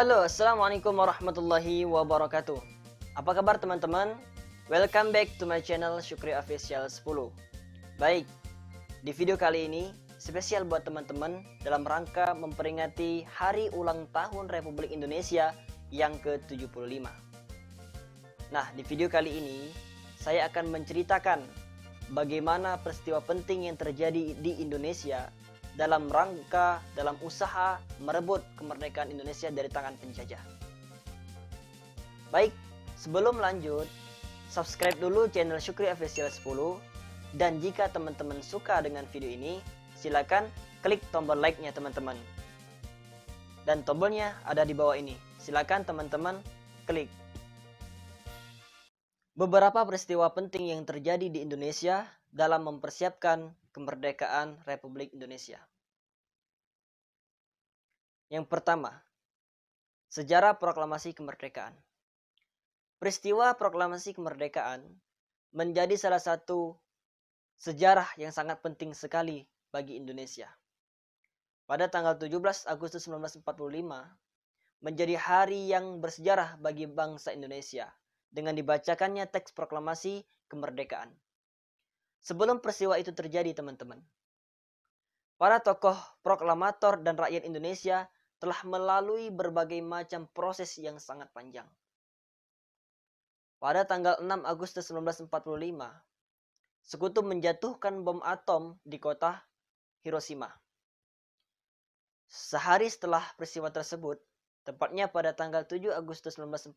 Halo, assalamualaikum warahmatullahi wabarakatuh. Apa kabar teman-teman? Welcome back to my channel Syukri Official 10. Baik, di video kali ini spesial buat teman-teman dalam rangka memperingati Hari Ulang Tahun Republik Indonesia yang ke-75. Nah, di video kali ini saya akan menceritakan bagaimana peristiwa penting yang terjadi di Indonesia dalam usaha merebut kemerdekaan Indonesia dari tangan penjajah. Baik, sebelum lanjut, subscribe dulu channel Syukri Official 10, dan jika teman-teman suka dengan video ini, silakan klik tombol like-nya teman-teman. Dan tombolnya ada di bawah ini. Silakan teman-teman klik. Beberapa peristiwa penting yang terjadi di Indonesia dalam mempersiapkan kemerdekaan Republik Indonesia. Yang pertama, sejarah proklamasi kemerdekaan. Peristiwa proklamasi kemerdekaan menjadi salah satu sejarah yang sangat penting sekali bagi Indonesia. Pada tanggal 17 Agustus 1945, menjadi hari yang bersejarah bagi bangsa Indonesia dengan dibacakannya teks proklamasi kemerdekaan. Sebelum peristiwa itu terjadi, teman-teman, para tokoh proklamator dan rakyat Indonesia telah melalui berbagai macam proses yang sangat panjang. Pada tanggal 6 Agustus 1945, Sekutu menjatuhkan bom atom di kota Hiroshima. Sehari setelah peristiwa tersebut, tepatnya pada tanggal 7 Agustus 1945,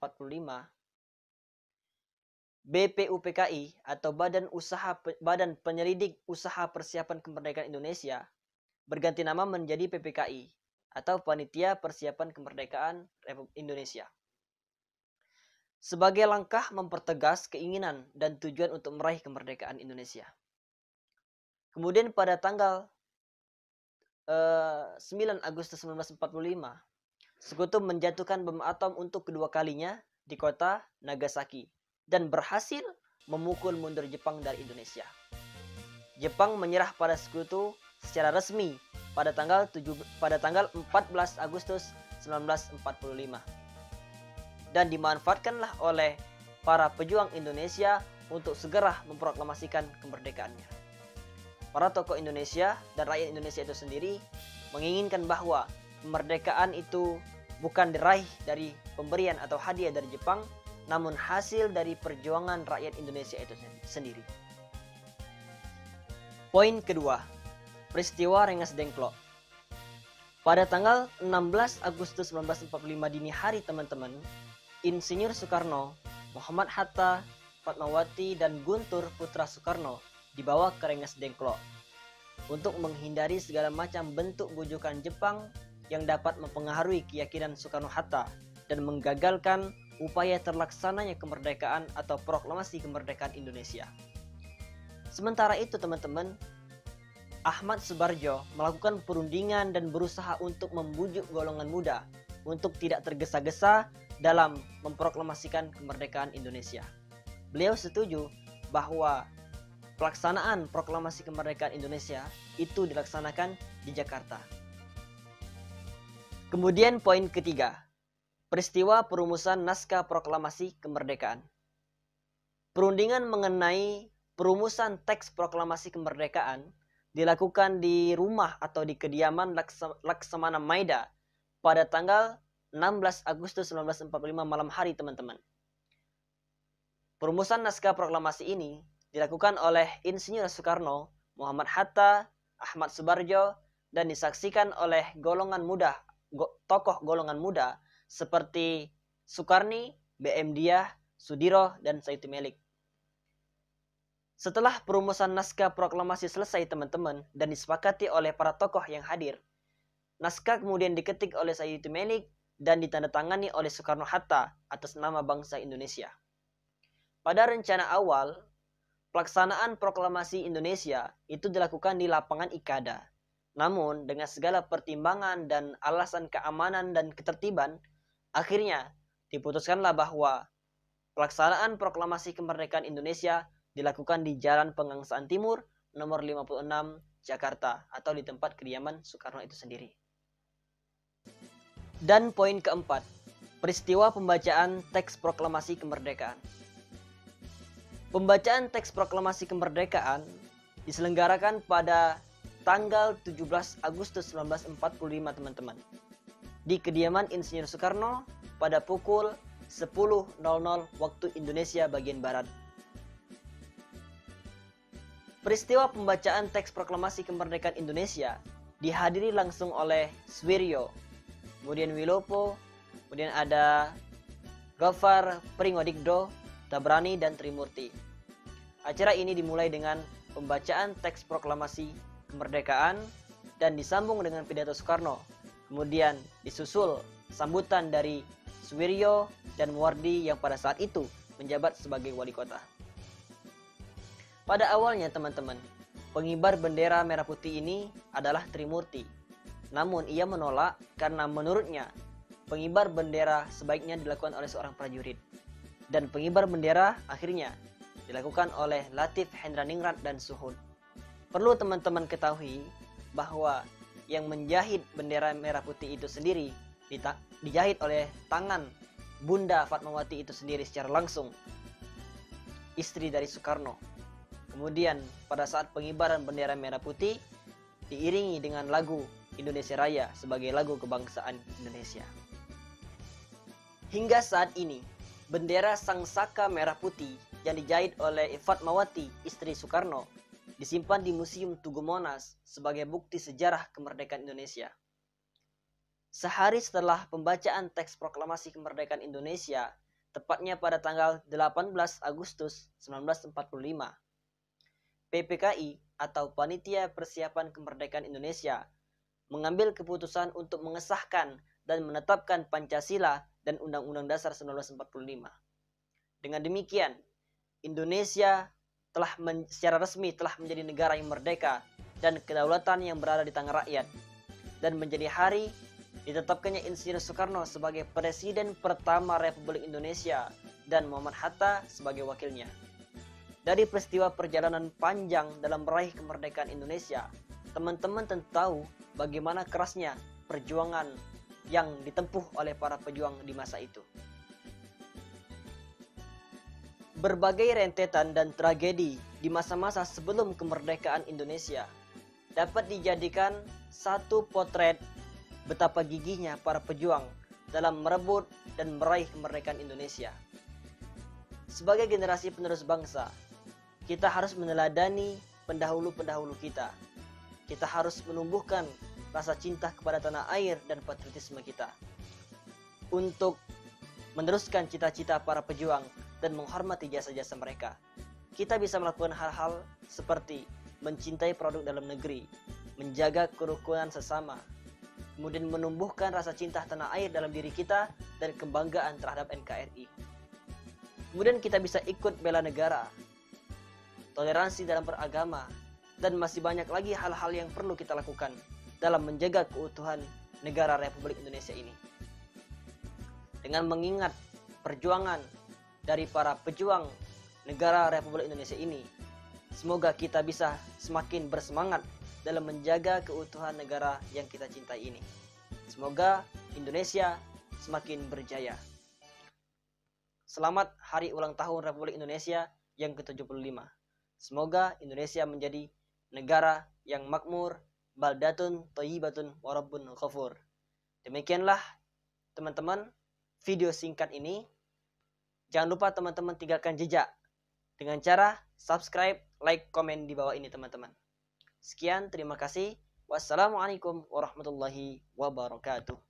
BPUPKI atau Badan Penyelidik Usaha Persiapan Kemerdekaan Indonesia berganti nama menjadi PPKI atau Panitia Persiapan Kemerdekaan Republik Indonesia. Sebagai langkah mempertegas keinginan dan tujuan untuk meraih kemerdekaan Indonesia. Kemudian pada tanggal 9 Agustus 1945, Sekutu menjatuhkan bom atom untuk kedua kalinya di kota Nagasaki dan berhasil memukul mundur Jepang dari Indonesia. Jepang menyerah pada Sekutu secara resmi pada tanggal 14 Agustus 1945 dan dimanfaatkanlah oleh para pejuang Indonesia untuk segera memproklamasikan kemerdekaannya. Para tokoh Indonesia dan rakyat Indonesia itu sendiri menginginkan bahwa kemerdekaan itu bukan diraih dari pemberian atau hadiah dari Jepang, namun hasil dari perjuangan rakyat Indonesia itu sendiri. Poin kedua, peristiwa Rengas Dengklok. Pada tanggal 16 Agustus 1945 dini hari, teman-teman, Insinyur Soekarno, Muhammad Hatta, Fatmawati, dan Guntur putra Soekarno dibawa ke Rengas Dengklok untuk menghindari segala macam bentuk bujukan Jepang yang dapat mempengaruhi keyakinan Soekarno-Hatta dan menggagalkan upaya terlaksananya kemerdekaan atau proklamasi kemerdekaan Indonesia. Sementara itu, teman-teman, Ahmad Subarjo melakukan perundingan dan berusaha untuk membujuk golongan muda untuk tidak tergesa-gesa dalam memproklamasikan kemerdekaan Indonesia. Beliau setuju bahwa pelaksanaan proklamasi kemerdekaan Indonesia itu dilaksanakan di Jakarta. Kemudian poin ketiga, peristiwa perumusan naskah proklamasi kemerdekaan. Perundingan mengenai perumusan teks proklamasi kemerdekaan dilakukan di rumah atau di kediaman Laksamana Maida pada tanggal 16 Agustus 1945 malam hari, teman-teman. Perumusan naskah proklamasi ini dilakukan oleh Insinyur Soekarno, Muhammad Hatta, Ahmad Subarjo, dan disaksikan oleh tokoh golongan muda seperti Sukarni, B.M. Diah, Sudiro, dan Sayuti Melik. Setelah perumusan naskah proklamasi selesai, teman-teman, dan disepakati oleh para tokoh yang hadir, naskah kemudian diketik oleh Sayuti Melik dan ditandatangani oleh Soekarno-Hatta atas nama bangsa Indonesia. Pada rencana awal, pelaksanaan proklamasi Indonesia itu dilakukan di lapangan Ikada. Namun, dengan segala pertimbangan dan alasan keamanan dan ketertiban, akhirnya diputuskanlah bahwa pelaksanaan proklamasi kemerdekaan Indonesia dilakukan di Jalan Pegangsaan Timur nomor 56 Jakarta atau di tempat kediaman Soekarno itu sendiri. Dan poin keempat, Peristiwa pembacaan teks proklamasi kemerdekaan. Pembacaan teks proklamasi kemerdekaan diselenggarakan pada tanggal 17 Agustus 1945 teman-teman, di kediaman Insinyur Soekarno pada pukul 10.00 waktu Indonesia bagian Barat. Peristiwa pembacaan teks proklamasi kemerdekaan Indonesia dihadiri langsung oleh Suwiryo, kemudian Wilopo, kemudian ada Ghaffar Pringodikdo, Tabrani, dan Trimurti. Acara ini dimulai dengan pembacaan teks proklamasi kemerdekaan dan disambung dengan pidato Soekarno. Kemudian disusul sambutan dari Suwiryo dan Muwardi yang pada saat itu menjabat sebagai wali kota. Pada awalnya teman-teman, pengibar bendera merah putih ini adalah Trimurti. Namun ia menolak karena menurutnya pengibar bendera sebaiknya dilakukan oleh seorang prajurit. Dan pengibar bendera akhirnya dilakukan oleh Latif Hendraningrat dan Suhud. Perlu teman-teman ketahui bahwa yang menjahit bendera merah putih itu sendiri dijahit oleh tangan Bunda Fatmawati itu sendiri secara langsung, istri dari Soekarno. Kemudian pada saat pengibaran bendera merah putih diiringi dengan lagu Indonesia Raya sebagai lagu kebangsaan Indonesia. Hingga saat ini, bendera Sang Saka Merah Putih yang dijahit oleh Fatmawati, istri Soekarno, disimpan di Museum Tugu Monas sebagai bukti sejarah kemerdekaan Indonesia. Sehari setelah pembacaan teks proklamasi kemerdekaan Indonesia, tepatnya pada tanggal 18 Agustus 1945, PPKI atau Panitia Persiapan Kemerdekaan Indonesia mengambil keputusan untuk mengesahkan dan menetapkan Pancasila dan Undang-Undang Dasar 1945. Dengan demikian, Indonesia secara resmi telah menjadi negara yang merdeka dan kedaulatan yang berada di tangan rakyat, dan menjadi hari ditetapkannya Insinyur Soekarno sebagai Presiden pertama Republik Indonesia dan Muhammad Hatta sebagai wakilnya. Dari peristiwa perjalanan panjang dalam meraih kemerdekaan Indonesia, teman-teman tentu tahu bagaimana kerasnya perjuangan yang ditempuh oleh para pejuang di masa itu. Berbagai rentetan dan tragedi di masa-masa sebelum kemerdekaan Indonesia dapat dijadikan satu potret betapa gigihnya para pejuang dalam merebut dan meraih kemerdekaan Indonesia. Sebagai generasi penerus bangsa, kita harus meneladani pendahulu-pendahulu kita. Kita harus menumbuhkan rasa cinta kepada tanah air dan patriotisme kita untuk meneruskan cita-cita para pejuang dan menghormati jasa-jasa mereka. Kita bisa melakukan hal-hal seperti mencintai produk dalam negeri, menjaga kerukunan sesama, kemudian menumbuhkan rasa cinta tanah air dalam diri kita dan kebanggaan terhadap NKRI. Kemudian kita bisa ikut bela negara, toleransi dalam beragama, dan masih banyak lagi hal-hal yang perlu kita lakukan dalam menjaga keutuhan negara Republik Indonesia ini. Dengan mengingat perjuangan dari para pejuang negara Republik Indonesia ini, semoga kita bisa semakin bersemangat dalam menjaga keutuhan negara yang kita cintai ini. Semoga Indonesia semakin berjaya. Selamat Hari Ulang Tahun Republik Indonesia yang ke-75. Semoga Indonesia menjadi negara yang makmur, baldatun thayyibatun warabbun ghafur. Demikianlah teman-teman video singkat ini. Jangan lupa teman-teman tinggalkan jejak dengan cara subscribe, like, komen di bawah ini teman-teman. Sekian, terima kasih. Wassalamualaikum warahmatullahi wabarakatuh.